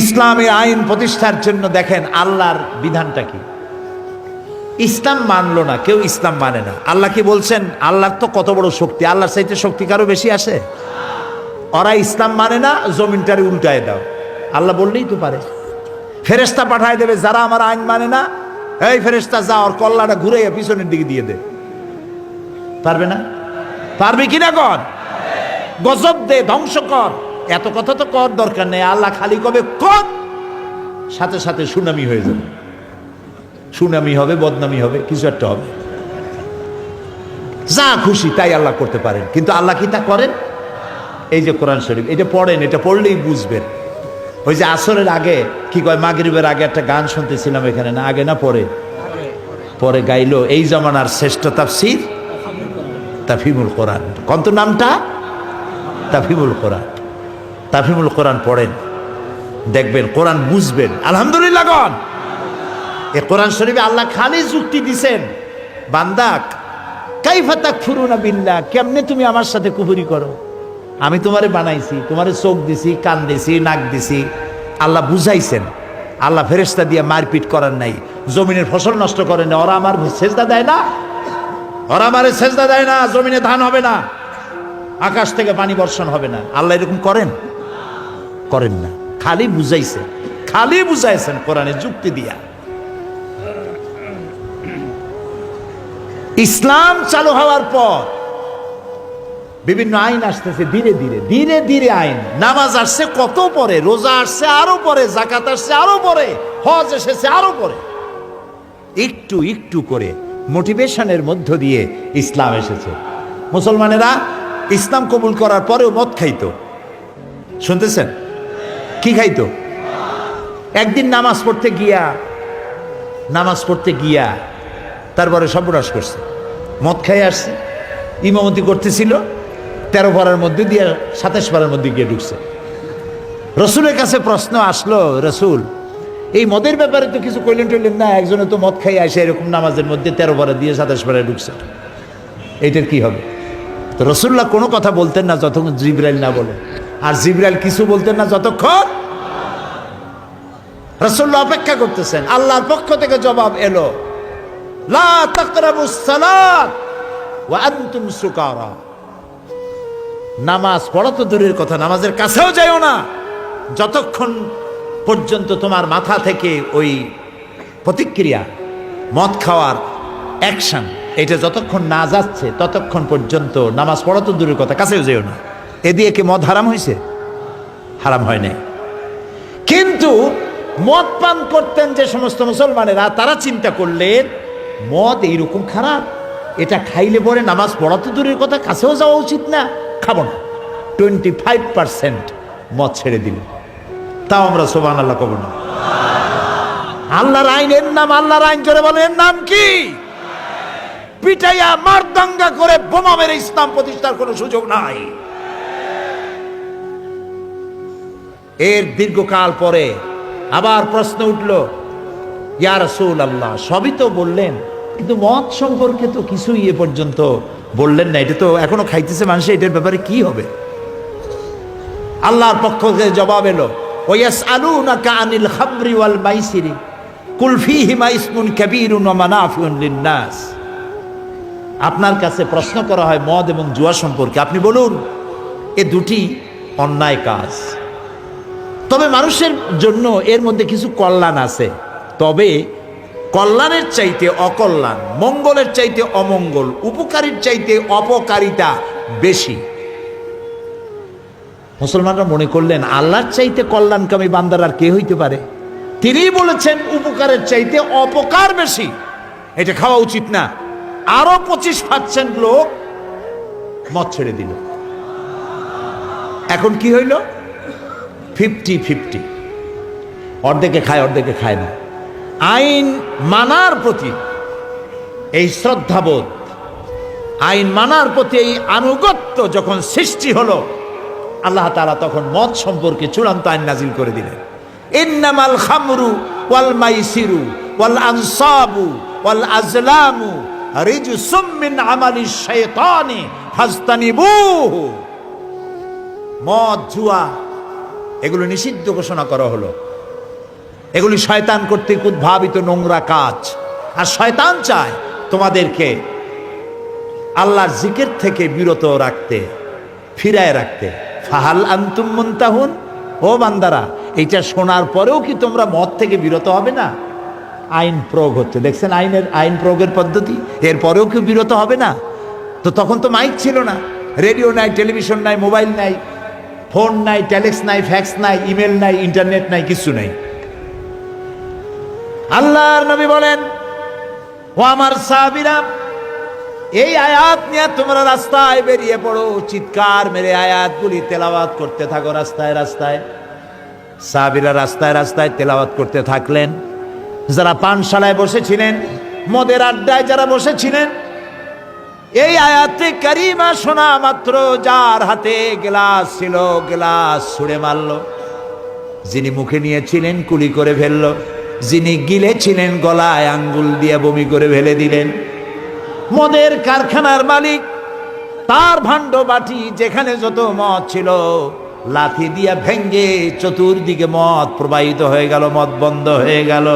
ইসলামী আইন প্রতিষ্ঠার জন্য দেখেন আল্লাহর বিধানটা কি। ইসলাম মানলো না কেউ, ইসলাম মানে না। আল্লাহ কি বলছেন? আল্লাহর তো কত বড় শক্তি, আল্লাহর চাইতে শক্তি কারো বেশি আসে? ওরা ইসলাম মানে না, জমিনটারে উল্টায় দাও। আল্লাহ বললেই তো পারে। ফেরেশতা পাঠায় দেবে, যারা আমার আইন মানে না, এই ফেরেশতা যা ওর কল্লাটা ঘুরে পিছনের দিকে দিয়ে দে। পারবে না? পারবে কিনা কর, গজব দে, ধ্বংস কর। এত কথা তো কর দরকার নেই। আল্লাহ খালি কবে কর, সাথে সাথে সুনামি হয়ে যাবে। সুনামি হবে, বদনামি হবে, কিছু একটা হবে। যা খুশি তাই আল্লাহ করতে পারেন, কিন্তু আল্লাহ কি তা করেন? এই যে কোরআন শরীফ, এটা পড়েন, এটা পড়লেই বুঝবেন। ওই যে আসরের আগে কি কয়, মাগরিবের আগে একটা গান শুনতেছিলাম এখানে, না আগে না পরে? পরে গাইলো এই জামানার শ্রেষ্ঠ তাফসীর তাফহিমুল কোরআন। কত নামটা? তাফহিমুল কোরআন। তাফহিমুল কোরআন পড়েন, দেখবেন কোরআন বুঝবেন। আলহামদুলিল্লাহ গণ। এই কোরআন শরীফে আল্লাহ খালি যুক্তি দিছেন, বান্দা কাইফা তাকফুরুনা বিল্লাহ, কেমনে তুমি আমার সাথে কুফরি করো? আমি তোমারে বানাইছি, তোমারে চোখ দিছি, কান দিছি, নাক দিছি। আল্লাহ বুঝাইছেন। আল্লাহ ফেরেশতা দিয়ে মারপিট করার নাই, জমিনের ফসল নষ্ট করেন না। ওরা আমার সেজদা দেয় না, ওরা আমারে সেজদা দেয় না, জমিনে ধান হবে না, আকাশ থেকে পানি বর্ষণ হবে না। আল্লাহ এরকম করেন? করেন না। খালি বুঝাইছেন, খালি বুঝাইছেন কোরআনের যুক্তি দিয়া। ইসলাম চালু হওয়ার পর বিভিন্ন আইন আসতেছে, ধীরে ধীরে ধীরে ধীরে আইন। নামাজ আসছে কত পরে, রোজা আসছে আরো পরে, যাকাত আসছে আরো পরে, হজ এসেছে আরো পরে। একটু একটু করে মোটিভেশনের মধ্য দিয়ে ইসলাম এসেছে। মুসলমানেরা ইসলাম কবুল করার পরেও মদ খাইতো, শুনতেছেন? কি খাইতো? একদিন নামাজ পড়তে গিয়া তারপরে সর্বনাশ করছে, মদ খাই আসছে। ইমামতি করতেছিল, 13 পারার মধ্যে দিয়ে 27 পারার মধ্যে গিয়ে ঢুকছে। রসুলের কাছে প্রশ্ন আসলো, রসুল এই মদের ব্যাপারে তো কিছু কইলেন টইলেন না, একজনে তো মদ খাই আসে এরকম নামাজের মধ্যে 13 পারা দিয়ে 27 পারায় ঢুকছে, এইটার কি হবে? তো রসুল্লাহ কোনো কথা বলতেন না যতক্ষণ জিবরাইল না বলে, আর জিবরাইল কিছু বলতেন না যতক্ষণ। রসুল্লাহ অপেক্ষা করতেছেন, আল্লাহর পক্ষ থেকে জবাব এলো, লা তাকরাবুস সালাত ওয়া আনতুম সুকারা। নামাজ পড়া তো দূরের কথা, নামাজের কাছেও যাইও না যতক্ষণ পর্যন্ত তোমার মাথা থেকে ওই প্রতিক্রিয়া, মদ খাওয়ার অ্যাকশন, এটা যতক্ষণ না যাচ্ছে ততক্ষণ পর্যন্ত নামাজ পড়া তো দূরের কথা, কাছেও যাইও না। এদিকে কি মদ হারাম হয়েছে? হারাম হয় নাই। কিন্তু মদ পান করতেন যে সমস্ত মুসলমানেরা, তারা চিন্তা করলেন মদ এইরকম খারাপ, এটা খাইলে পরে নামাজ পড়া তো দূরের কথা, কাছেও যাওয়া উচিত না, খাবো না। 25% মদ ছেড়ে দিল। তাও আমরা সুবহানাল্লাহ কব না। আল্লাহর আইন, এর নাম আল্লাহর আইন। জোরে বলেন, এর নাম কি? পিটাইয়া মারদাঙ্গা করে বোমা মেরে ইসলাম প্রতিষ্ঠার কোনো সুযোগ নাই। এর দীর্ঘকাল পরে আবার প্রশ্ন উঠল, ইয়া রাসূলুল্লাহ সবই তো বললেন, কিন্তু মদ সম্পর্কে তো কিছুই এ পর্যন্ত বললেন না, এটা তো এখনো খাইতেছে মানুষ, এটার ব্যাপারে কি হবে? আল্লাহর পক্ষ থেকে জবাব এলো, ওয়াসআলুনাকা আনিল খামরি ওয়াল মাইসিরি কুল ফীহিমা ইসমুন কাবীরুন ওয়া মানাফিউন লিন-নাস। আপনার কাছে প্রশ্ন করা হয় মদ এবং জুয়া সম্পর্কে, আপনি বলুন এ দুটি অন্যায় কাজ, তবে মানুষের জন্য এর মধ্যে কিছু কল্যাণ আছে। তবে কল্যাণের চাইতে অকল্যাণ, মঙ্গলের চাইতে অমঙ্গল, উপকারীর চাইতে অপকারিতা বেশি। মুসলমানরা মনে করলেন আল্লাহর চাইতে কল্যাণকামী বান্দার আর কে হইতে পারে? তিনিই বলেছেন উপকারের চাইতে অপকার বেশি, এটা খাওয়া উচিত না। আরো 25% লোক মদ ছেড়ে দিল। এখন কি হইল? 50-50, অর্ধেকে খায় অর্ধেকে খায় না। আইন মানার প্রতি এই শ্রদ্ধাবোধ, আইন মানার প্রতি এই আনুগত্য যখন সৃষ্টি হলো, আল্লাহ তাআলা তখন মদ সম্পর্কে চূড়ান্ত আইন নাজিল করে দিলেন। ইন্নামাল খামরু ওয়াল মাইসিরু ওয়াল আনসাবু ওয়াল আজলামু রিজসুম মিন আমালিশ শাইতানি ফাজতানিবুহু। মদ, জুয়া এগুলো নিষিদ্ধ ঘোষণা করা হলো। এগুলি শয়তান কর্তৃক উদ্ভাবিত নোংরা কাজ। আর শয়তান চায় তোমাদেরকে আল্লাহর জিকির থেকে বিরত রাখতে, ফিরায় রাখতে। ফাহাল আনতুম মুনতাহুন, ও বান্দারা, এইটা শোনার পরেও কি তোমরা মদ থেকে বিরত হবে না? আইন প্রয়োগ হচ্ছে, দেখছেন আইন প্রয়োগের পদ্ধতি। এরপরেও কি বিরত হবে না? তো তখন তো মাইক ছিল না, রেডিও নাই, টেলিভিশন নাই, মোবাইল নাই, ফোন নাই, টেলেক্স নাই, ফ্যাক্স নাই, ইমেল নাই, ইন্টারনেট নাই, কিছু নাই। আল্লাহর নবী বলেন, ও আমার সাহাবীরা, এই আয়াত নিয়ে তোমরা রাস্তায় বেরিয়ে পড়ো, চিৎকার মেরে আয়াতগুলি তেলাওয়াত করতে থাকো রাস্তায় রাস্তায়। সাহাবীরা রাস্তায় রাস্তায় তেলাওয়াত করতে থাকলেন। যারা পানশালায় বসেছিলেন, মদের আড্ডায় যারা বসেছিলেন, এই আয়াতে কারিমা শোনা মাত্র যার হাতে গ্লাস ছিল, গ্লাস ছুঁড়ে মারল। যিনি মুখে নিয়েছিলেন কুলি করে ফেলল, যিনি গিলেছিলেন গলায় আঙ্গুল দিয়ে বমি করে ফেলে দিলেন। মদের কারখানার মালিক তার ভাণ্ড বাটি যেখানে যত মদ ছিল লাথি দিয়া ভেঙ্গে চতুর্দিকে মদ প্রবাহিত হয়ে গেল, মদ বন্ধ হয়ে গেল।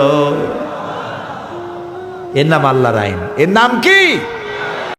এর নাম আল্লাহর আইন। এর নাম কি?